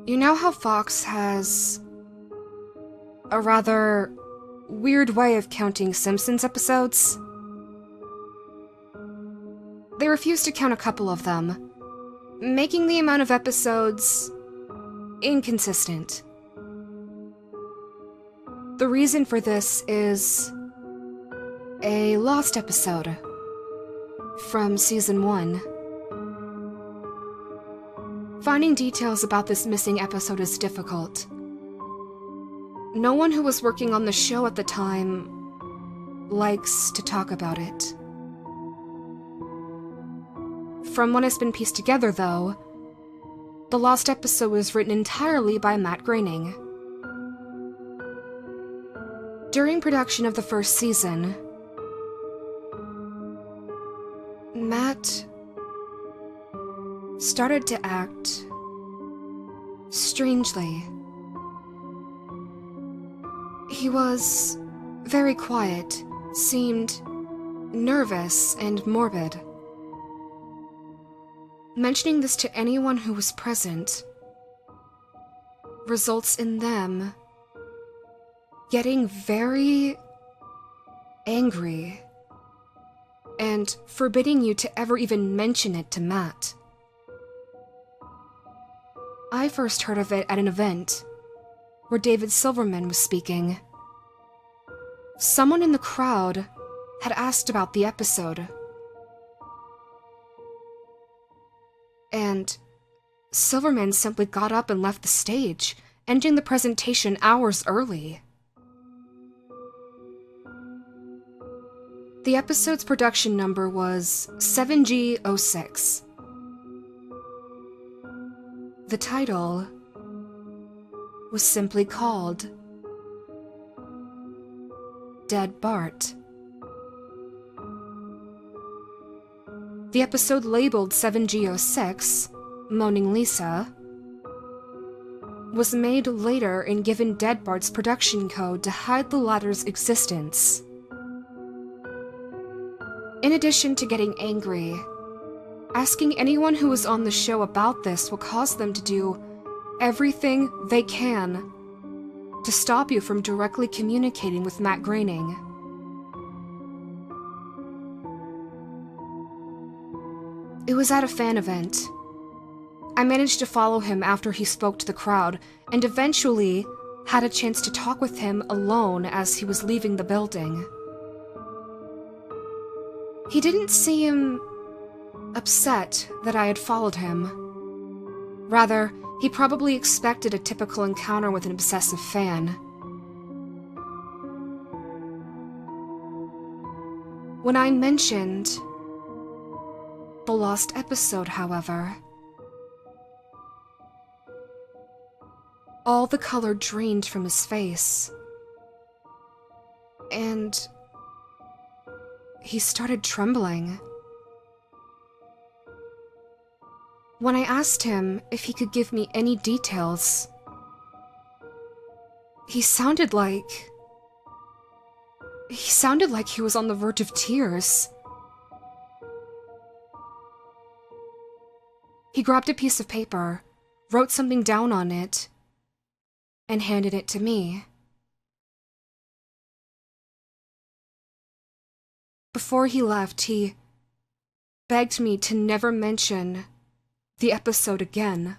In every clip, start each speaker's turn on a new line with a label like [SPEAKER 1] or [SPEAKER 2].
[SPEAKER 1] You know how Fox has a rather weird way of counting Simpsons episodes? They refuse to count a couple of them, making the amount of episodes inconsistent. The reason for this is a lost episode from Season 1. Finding details about this missing episode is difficult. No one who was working on the show at the time likes to talk about it. From what has been pieced together, though, the lost episode was written entirely by Matt Groening. During production of the first season, Matt started to act strangely. He was very quiet, seemed nervous and morbid. Mentioning this to anyone who was present results in them getting very angry and forbidding you to ever even mention it to Matt. I first heard of it at an event where David Silverman was speaking. Someone in the crowd had asked about the episode, and Silverman simply got up and left the stage, ending the presentation hours early. The episode's production number was 7G06. The title was simply called Dead Bart. The episode labeled 7G06, Moaning Lisa, was made later and given Dead Bart's production code to hide the latter's existence. In addition to getting angry, asking anyone who was on the show about this will cause them to do everything they can to stop you from directly communicating with Matt Groening. It was at a fan event. I managed to follow him after he spoke to the crowd, and eventually had a chance to talk with him alone as he was leaving the building. He didn't seem upset that I had followed him. Rather, he probably expected a typical encounter with an obsessive fan. When I mentioned the lost episode, however, all the color drained from his face, and he started trembling. When I asked him if he could give me any details, he sounded like he was on the verge of tears. He grabbed a piece of paper, wrote something down on it, and handed it to me. Before he left, he begged me to never mention the episode again.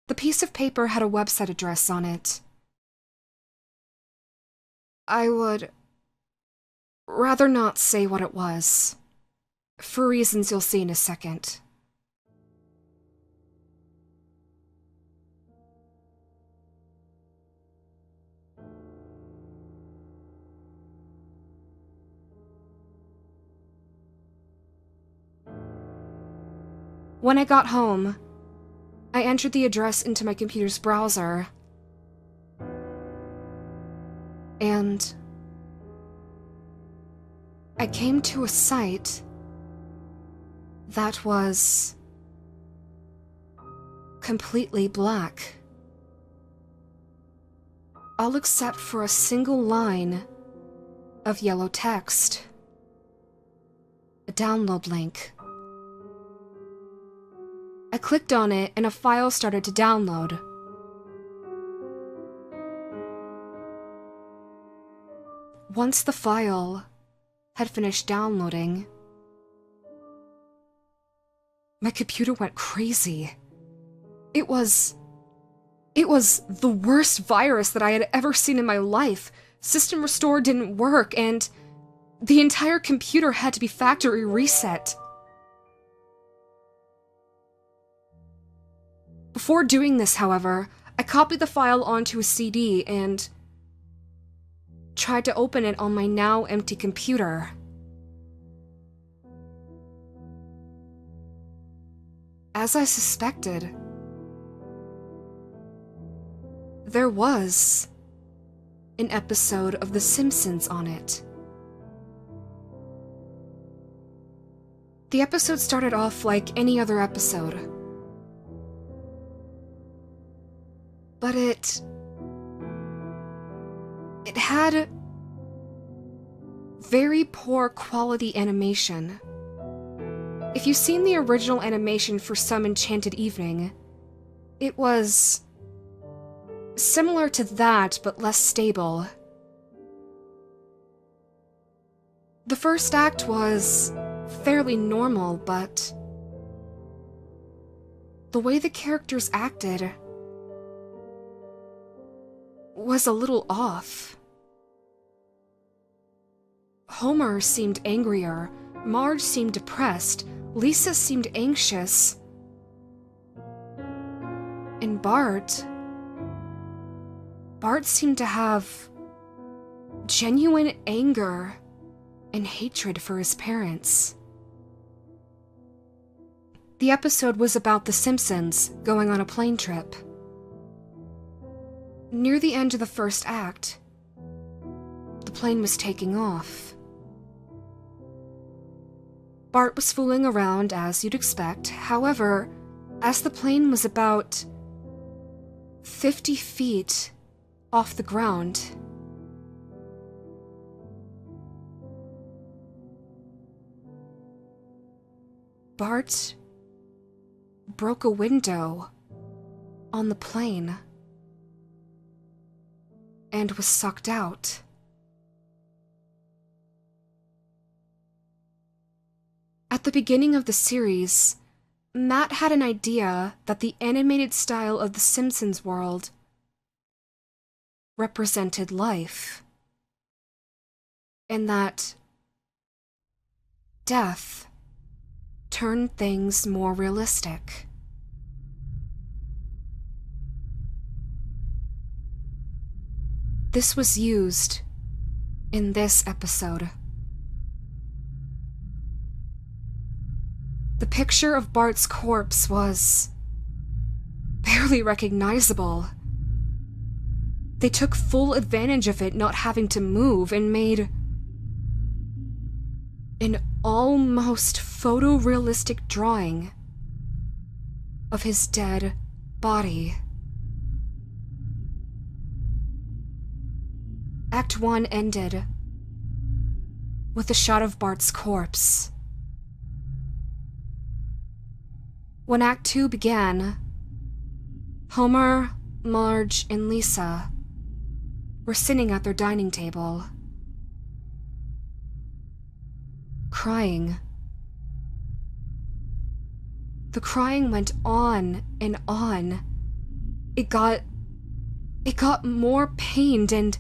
[SPEAKER 1] The piece of paper had a website address on it. I would rather not say what it was, for reasons you'll see in a second. When I got home, I entered the address into my computer's browser, and I came to a site that was completely black, all except for a single line of yellow text, a download link. I clicked on it and a file started to download. Once the file had finished downloading, my computer went crazy. It was the worst virus that I had ever seen in my life. System restore didn't work, and the entire computer had to be factory reset. Before doing this, however, I copied the file onto a CD and tried to open it on my now empty computer. As I suspected, there was an episode of The Simpsons on it. The episode started off like any other episode, but it had very poor quality animation. If you've seen the original animation for Some Enchanted Evening, it was similar to that, but less stable. The first act was fairly normal, but the way the characters acted was a little off. Homer seemed angrier, Marge seemed depressed, Lisa seemed anxious, and Bart seemed to have genuine anger and hatred for his parents. The episode was about the Simpsons going on a plane trip. Near the end of the first act, the plane was taking off. Bart was fooling around as you'd expect. However, as the plane was about 50 feet off the ground, Bart broke a window on the plane and was sucked out. At the beginning of the series, Matt had an idea that the animated style of the Simpsons world represented life, and that death turned things more realistic. This was used in this episode. The picture of Bart's corpse was barely recognizable. They took full advantage of it not having to move and made an almost photorealistic drawing of his dead body. Act 1 ended with a shot of Bart's corpse. When Act 2 began, Homer, Marge, and Lisa were sitting at their dining table, crying. The crying went on and on. It got more pained and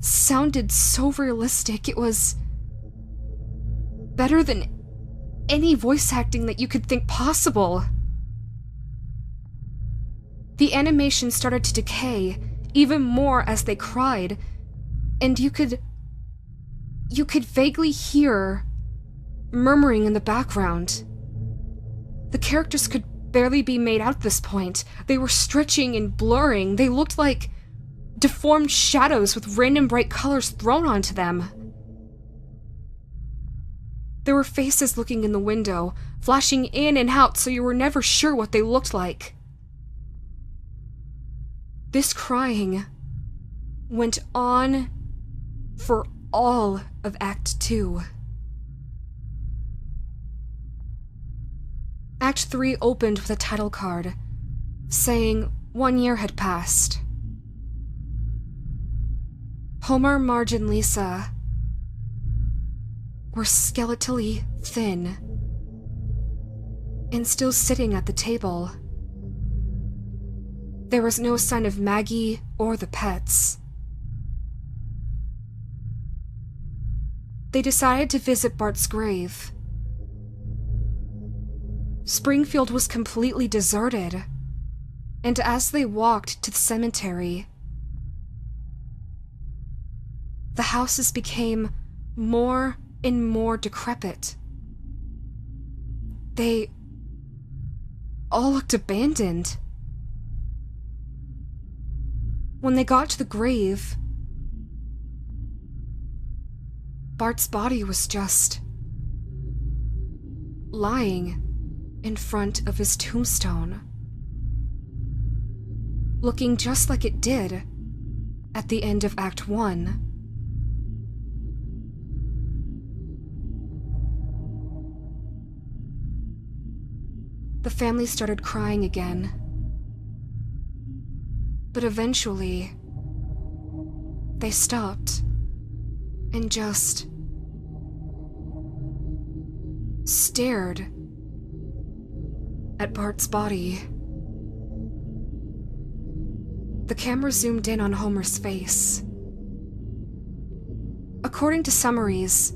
[SPEAKER 1] sounded so realistic. It was better than any voice acting that you could think possible. The animation started to decay even more as they cried, and you could vaguely hear murmuring in the background. The characters could barely be made out at this point. They were stretching and blurring. They looked like deformed shadows with random bright colors thrown onto them. There were faces looking in the window, flashing in and out so you were never sure what they looked like. This crying went on for all of Act 2. Act 3 opened with a title card, saying 1 year had passed. Homer, Marge, and Lisa were skeletally thin and still sitting at the table. There was no sign of Maggie or the pets. They decided to visit Bart's grave. Springfield was completely deserted, and as they walked to the cemetery, the houses became more and more decrepit. They all looked abandoned. When they got to the grave, Bart's body was just lying in front of his tombstone, looking just like it did at the end of Act 1. The family started crying again, but eventually they stopped and just stared at Bart's body. The camera zoomed in on Homer's face. According to summaries,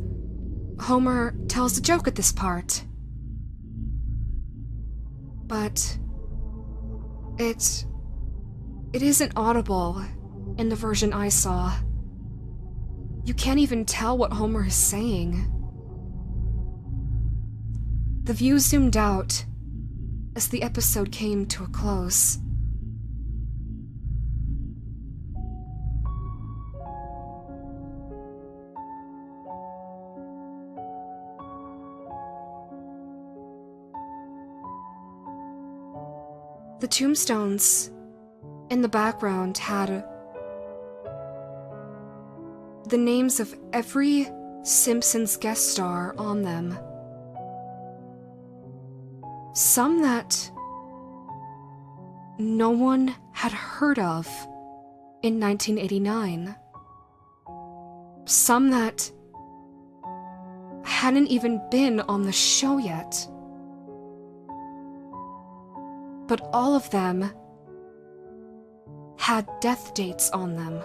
[SPEAKER 1] Homer tells a joke at this part, but it isn't audible in the version I saw. You can't even tell what Homer is saying. The view zoomed out as the episode came to a close. The tombstones in the background had the names of every Simpsons guest star on them. Some that no one had heard of in 1989. Some that hadn't even been on the show yet. But all of them had death dates on them.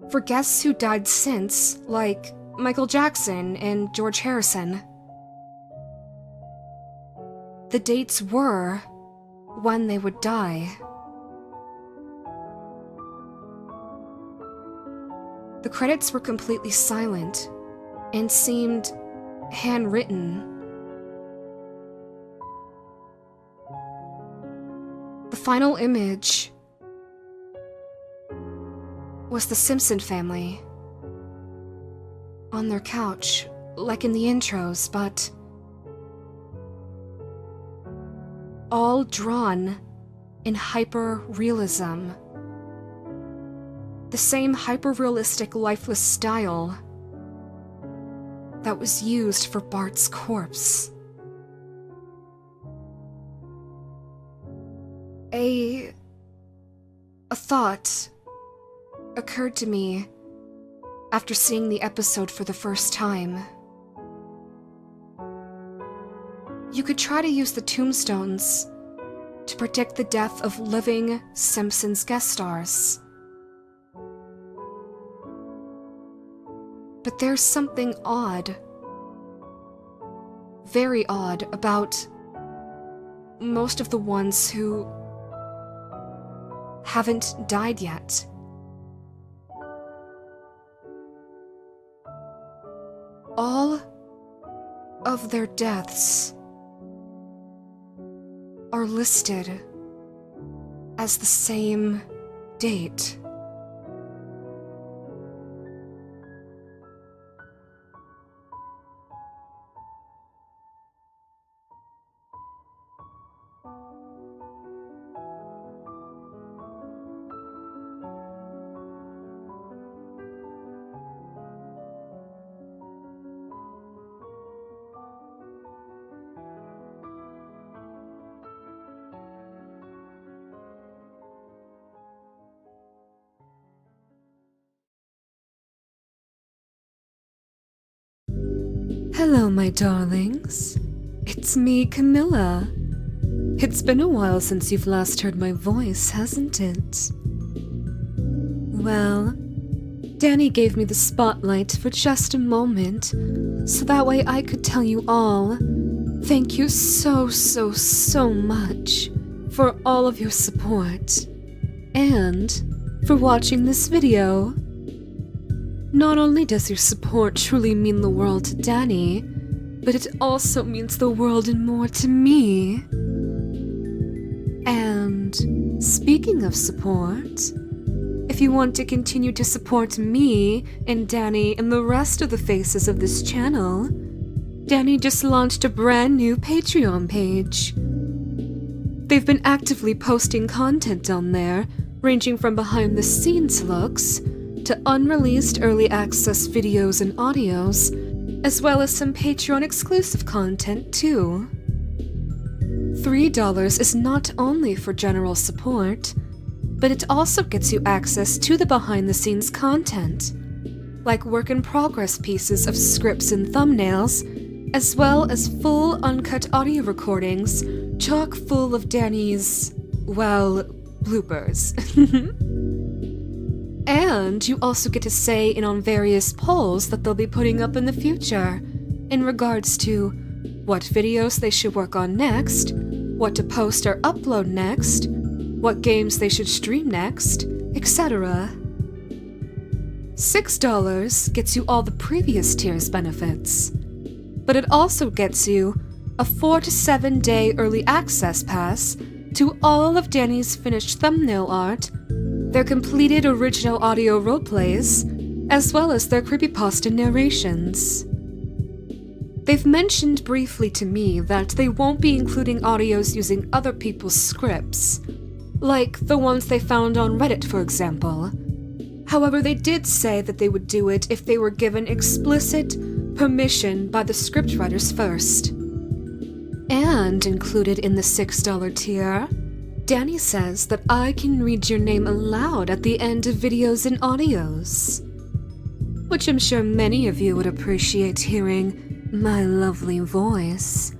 [SPEAKER 1] For guests who died since, like Michael Jackson and George Harrison, the dates were when they would die. The credits were completely silent and seemed handwritten. The final image was the Simpson family on their couch, like in the intros, but all drawn in hyper-realism. The same hyper-realistic lifeless style that was used for Bart's corpse. A thought occurred to me after seeing the episode for the first time. You could try to use the tombstones to predict the death of living Simpsons guest stars. But there's something odd, very odd, about most of the ones who haven't died yet. All of their deaths are listed as the same date. Hello, my darlings. It's me, Camilla. It's been a while since you've last heard my voice, hasn't it? Well, Danny gave me the spotlight for just a moment, so that way I could tell you all, thank you so much for all of your support, and for watching this video. Not only does your support truly mean the world to Danny, but it also means the world and more to me. And speaking of support, if you want to continue to support me and Danny and the rest of the faces of this channel, Danny just launched a brand new Patreon page. They've been actively posting content on there, ranging from behind the scenes looks to unreleased early access videos and audios, as well as some Patreon exclusive content too. $3 is not only for general support, but it also gets you access to the behind-the-scenes content, like work-in-progress pieces of scripts and thumbnails, as well as full uncut audio recordings chock full of Danny's, well, bloopers. And you also get to say in on various polls that they'll be putting up in the future, in regards to what videos they should work on next, what to post or upload next, what games they should stream next, etc. $6 gets you all the previous tier's benefits, but it also gets you a 4 to 7 day early access pass to all of Danny's finished thumbnail art, their completed original audio roleplays, as well as their creepypasta narrations. They've mentioned briefly to me that they won't be including audios using other people's scripts, like the ones they found on Reddit, for example. However, they did say that they would do it if they were given explicit permission by the scriptwriters first. And included in the $6 tier, Danny says that I can read your name aloud at the end of videos and audios, which I'm sure many of you would appreciate hearing my lovely voice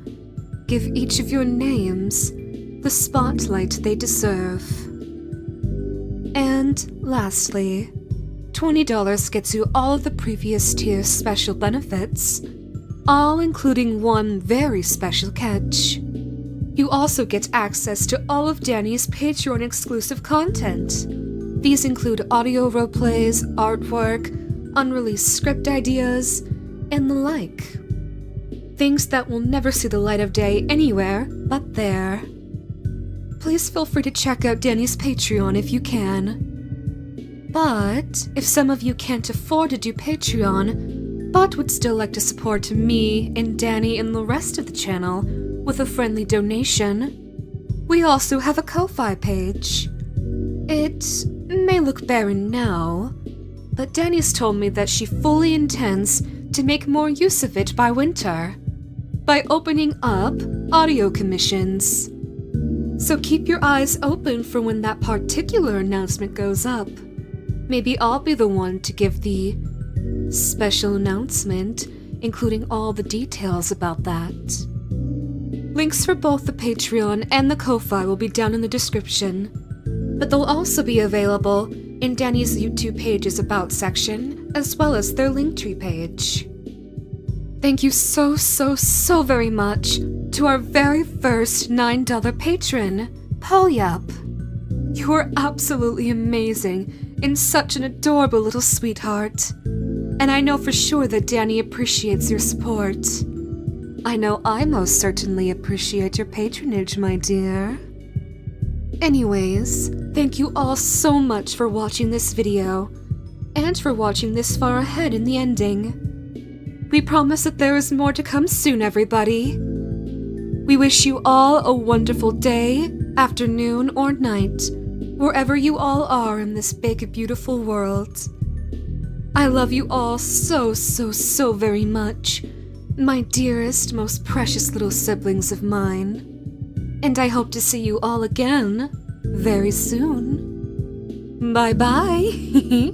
[SPEAKER 1] give each of your names the spotlight they deserve. And lastly, $20 gets you all of the previous tier's special benefits, all including one very special catch. You also get access to all of Danny's Patreon exclusive content. These include audio roleplays, artwork, unreleased script ideas, and the like. Things that will never see the light of day anywhere but there. Please feel free to check out Danny's Patreon if you can. But if some of you can't afford to do Patreon, but would still like to support me and Danny and the rest of the channel with a friendly donation, we also have a Ko-Fi page. It may look barren now, but Danny's told me that she fully intends to make more use of it by winter, by opening up audio commissions. So keep your eyes open for when that particular announcement goes up. Maybe I'll be the one to give the special announcement, including all the details about that. Links for both the Patreon and the Ko-Fi will be down in the description, but they'll also be available in Danny's YouTube page's About section, as well as their Linktree page. Thank you so very much to our very first $9 patron, Polyup. You are absolutely amazing and such an adorable little sweetheart. And I know for sure that Danny appreciates your support. I know I most certainly appreciate your patronage, my dear. Anyways, thank you all so much for watching this video, and for watching this far ahead in the ending. We promise that there is more to come soon, everybody. We wish you all a wonderful day, afternoon, or night, wherever you all are in this big, beautiful world. I love you all so very much, my dearest, most precious little siblings of mine. And I hope to see you all again very soon. Bye-bye.